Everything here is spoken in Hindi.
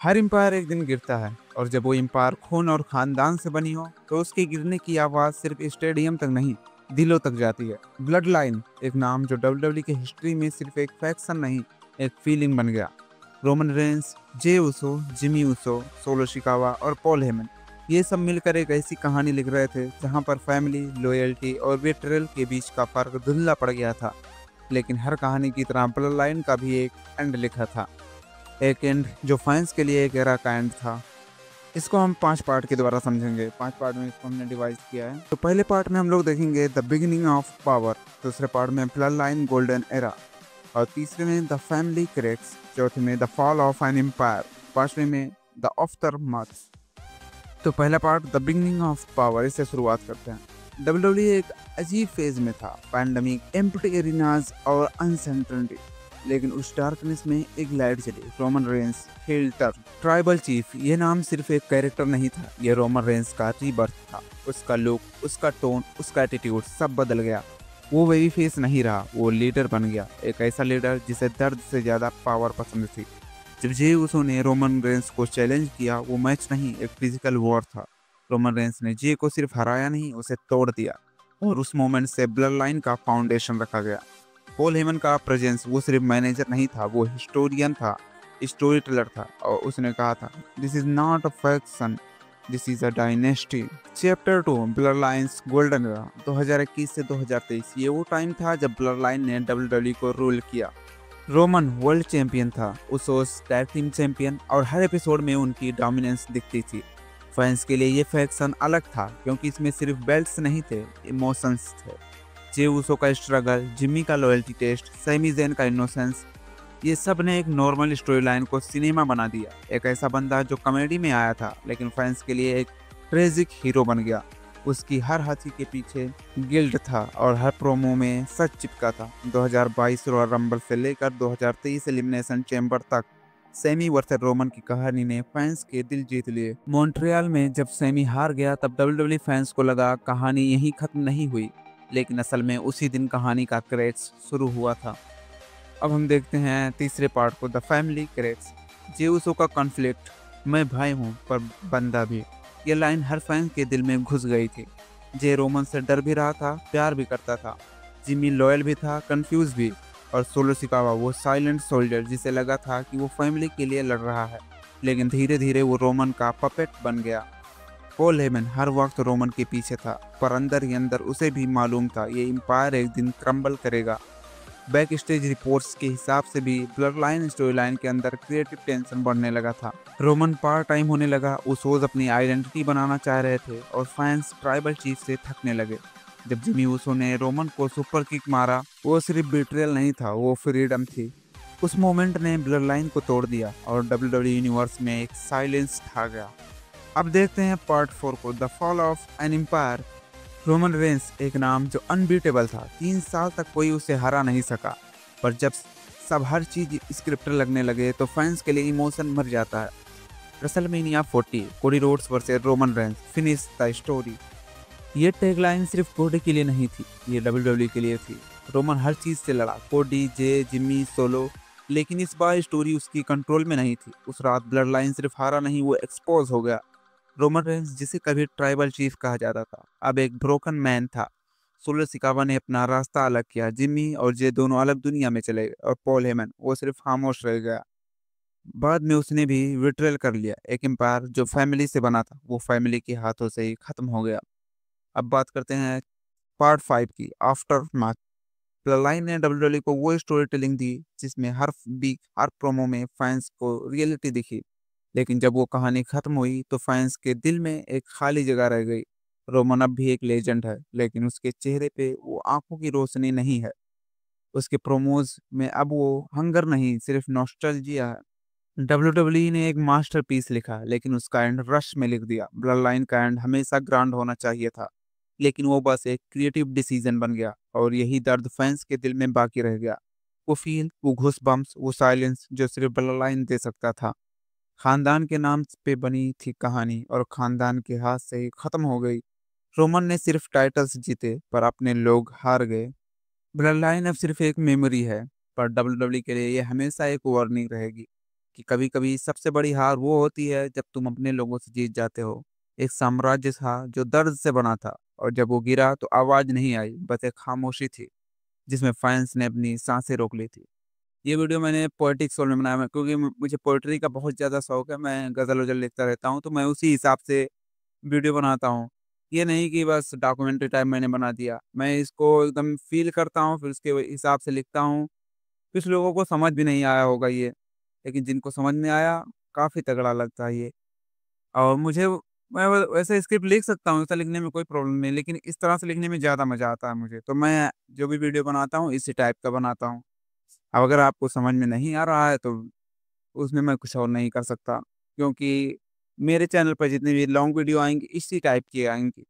हर एम्पायर एक दिन गिरता है और जब वो एम्पायर खून और खानदान से बनी हो तो उसके गिरने की आवाज़ सिर्फ स्टेडियम तक नहीं, दिलों तक जाती है। ब्लड लाइन एक नाम जो डब्ल्यूडब्ल्यूई की हिस्ट्री में सिर्फ एक फैक्शन नहीं, एक फीलिंग बन गया। रोमन रेंस, जे उसो, जिमी उसो, सोलो शिकावा और पॉल हेमन, ये सब मिलकर एक ऐसी कहानी लिख रहे थे जहां पर फैमिली, लॉयल्टी और बेट्रेल के बीच का फर्क धुंधला पड़ गया था। लेकिन हर कहानी की तरह ब्लड लाइन का भी एक एंड लिखा था, एक एंड जो फैंस के लिए एक एरा का एंड था। इसको हम 5 पार्ट के द्वारा समझेंगे। 5 पार्ट में इसको हमने डिवाइड किया है। तो पहले पार्ट में हम लोग देखेंगे द बिगिनिंग ऑफ पावर, दूसरे पार्ट में ब्लड लाइन गोल्डन एरा, और तीसरे में द फैमिली क्रैक्स, चौथे में the fall of an empire, पांचवें में द आफ्टर मथ। तो पहला part the beginning of power, इससे शुरुआत करते हैं। डब्ल्यूडब्ल्यूई एक अजीब फेज में था, पैंडमिक, एम्प्टी एरिनाज और अनसर्टेनिटी। लेकिन उस डार्कनेस में एक लाइट जली, Roman Reigns heel turn tribal chief. ये नाम सिर्फ एक कैरेक्टर नहीं था, ये रोमन रेंस का रीबर्थ था। उसका लुक, उसका टोन, उसका एटीट्यूड सब बदल गया। वो बेबी फेस नहीं रहा, वो लीडर बन गया, एक ऐसा लीडर जिसे दर्द से ज्यादा पावर पसंद थी। जब जे उसो ने रोमन रेंस को चैलेंज किया, वो मैच नहीं, एक फिजिकल वॉर था। रोमन रेंस ने जे को सिर्फ हराया नहीं, उसे तोड़ दिया। और उस मोमेंट से ब्लड लाइन का फाउंडेशन रखा गया। पॉल हेमन का प्रेजेंस, वो सिर्फ मैनेजर नहीं था, वो हिस्टोरियन था, स्टोरी टेलर था। और उसने कहा था, this is not a faction, this is a dynasty. Chapter 2 blood lines golden era, 2021 से 2023, ये वो टाइम था जब ब्लड लाइन ने डब्ल्यूडब्ल्यूई को रूल किया। रोमन वर्ल्ड चैंपियन था, उसोस टैग टीम चैंपियन, और हर एपिसोड में उनकी डोमिनेंस दिखती थी। फैंस के लिए ये फैक्शन अलग था क्योंकि इसमें सिर्फ बेल्ट्स नहीं थे, इमोशंस थे। जे उसो का स्ट्रगल, जिम्मी का लॉयल्टी टेस्ट, सैमी ज़ेन का इनोसेंस, ये सब ने एक नॉर्मल स्टोरी लाइन को सिनेमा बना दिया। एक ऐसा बंदा जो कॉमेडी में आया था लेकिन फैंस के लिए एक ट्रेजिक हीरो बन गया। उसकी हर हंसी के पीछे गिल्ट था और हर प्रोमो में सच चिपका था। 2022 रॉयल रंबल से लेकर 2023 एलिमिनेशन चैम्बर तक सेमी वर्सेस रोमन की कहानी ने फैंस के दिल जीत लिए। मॉन्ट्रियल में जब सेमी हार गया तब डब्ल्यूडब्ल्यूई फैंस को लगा कहानी यहीं खत्म नहीं हुई, लेकिन असल में उसी दिन कहानी का क्रेज शुरू हुआ था। अब हम देखते हैं तीसरे पार्ट को, द फैमिली क्रेज। जेउसो का कॉन्फ्लिक्ट, मैं भाई हूँ पर बंदा भी, ये लाइन हर फैन के दिल में घुस गई थी। जे रोमन से डर भी रहा था, प्यार भी करता था। जिमी लॉयल भी था, कंफ्यूज भी। और सोलो सिकावा वो साइलेंट सोल्जर जिसे लगा था कि वो फैमिली के लिए लड़ रहा है, लेकिन धीरे धीरे वो रोमन का पपेट बन गया। पॉल हेमन हर वक्त रोमन के पीछे था, पर अंदर ही अंदर उसे भी मालूम था ये एम्पायर एक दिन क्रम्बल करेगा। बैक स्टेज रिपोर्ट्स के हिसाब से भी ब्लड लाइन स्टोरी लाइन के अंदर क्रिएटिव टेंशन बढ़ने लगा था। रोमन पार्ट टाइम होने लगा, उसोज अपनी आइडेंटिटी बनाना चाह रहे थे और फैंस ट्राइबल चीफ से थकने लगे। जब जिमी उसो ने रोमन को सुपर किक मारा, वो सिर्फ बिट्रियल नहीं था, वो फ्रीडम थी। उस मोमेंट ने ब्लड लाइन को तोड़ दिया और डब्ल्यूडब्ल्यूई यूनिवर्स में एक साइलेंस छा गया। अब देखते हैं पार्ट 4 को, the fall of an empire. Roman Reigns एक नाम जो अनबीटेबल था, 3 साल तक कोई उसे हरा नहीं सका। पर जब सब हर चीज स्क्रिप्टर लगने लगे तो फैंस के लिए इमोशन मर जाता है। WrestleMania 40, Cody Rhodes versus Roman Reigns, finish the story. ये टैगलाइन सिर्फ कोडी के लिए नहीं थी, ये डब्ल्यूडब्ल्यूई के लिए थी। रोमन हर चीज से लड़ा, कोडी, जे, जिम्मी, सोलो, लेकिन इस बार स्टोरी उसकी कंट्रोल में नहीं थी। उस रात ब्लड लाइन सिर्फ हारा नहीं, वो एक्सपोज हो गया। रोमन रेंस, जिसे कभी ट्राइबल चीफ कहा जाता था, अब एक ब्रोकन मैन था। सोलो सिकावा ने अपना रास्ता अलग किया, जिम्मी और जे दोनों अलग दुनिया में चले गए, और पॉल हेमन वो सिर्फ खामोश रह गया। बाद में उसने भी विट्रेल कर लिया। एक एम्पायर जो फैमिली से बना था, वो फैमिली के हाथों से ही खत्म हो गया। अब बात करते हैं पार्ट 5 की, आफ्टर मैच। लाइन ने डब्ल्यूडब्ल्यूई को वो स्टोरी टेलिंग दी जिसमें हर वीक, हर प्रोमो में फैंस को रियलिटी दिखी। लेकिन जब वो कहानी खत्म हुई तो फैंस के दिल में एक खाली जगह रह गई। रोमन अब भी एक लेजेंड है, लेकिन उसके चेहरे पे वो आंखों की रोशनी नहीं है। उसके प्रोमोज में अब वो हंगर नहीं, सिर्फ नॉस्टैल्जिया है। डब्ल्यूडब्ल्यूई ने एक मास्टरपीस लिखा, लेकिन उसका एंड रश में लिख दिया। ब्लड लाइन का एंड हमेशा ग्रांड होना चाहिए था, लेकिन वो बस एक क्रिएटिव डिसीजन बन गया, और यही दर्द फैंस के दिल में बाकी रह गया। वो फील, वो घुस बम्स, वो साइलेंस जो सिर्फ ब्लड लाइन दे सकता था। खानदान के नाम पे बनी थी कहानी और खानदान के हाथ से ही खत्म हो गई। रोमन ने सिर्फ टाइटल्स जीते पर अपने लोग हार गए। ब्लड लाइन अब सिर्फ एक मेमोरी है, पर डब्ल्यूडब्ल्यूई के लिए ये हमेशा एक वार्निंग रहेगी कि कभी-कभी सबसे बड़ी हार वो होती है जब तुम अपने लोगों से जीत जाते हो। एक साम्राज्य था जो दर्द से बना था और जब वो गिरा तो आवाज़ नहीं आई, बस एक खामोशी थी जिसमें फैन्स ने अपनी साँसें रोक ली थी। ये वीडियो मैंने पोएटिक सोल में बनाया है क्योंकि मुझे पोएट्री का बहुत ज़्यादा शौक है, मैं गज़ल-वज़ल लिखता रहता हूँ, तो मैं उसी हिसाब से वीडियो बनाता हूँ। ये नहीं कि बस डॉक्यूमेंट्री टाइप मैंने बना दिया, मैं इसको एकदम फ़ील करता हूँ, फिर उसके हिसाब से लिखता हूँ। कुछ लोगों को समझ भी नहीं आया होगा ये, लेकिन जिनको समझ में आया, काफ़ी तगड़ा लगता है ये। और मुझे मैं व वैसे स्क्रिप्ट लिख सकता हूँ, ऐसा लिखने में कोई प्रॉब्लम नहीं, लेकिन इस तरह से लिखने में ज़्यादा मज़ा आता है मुझे। तो मैं जो भी वीडियो बनाता हूँ, इसी टाइप का बनाता हूँ। अब अगर आपको समझ में नहीं आ रहा है, तो उसमें मैं कुछ और नहीं कर सकता, क्योंकि मेरे चैनल पर जितनी भी लॉन्ग वीडियो आएँगी, इसी टाइप की आएँगी।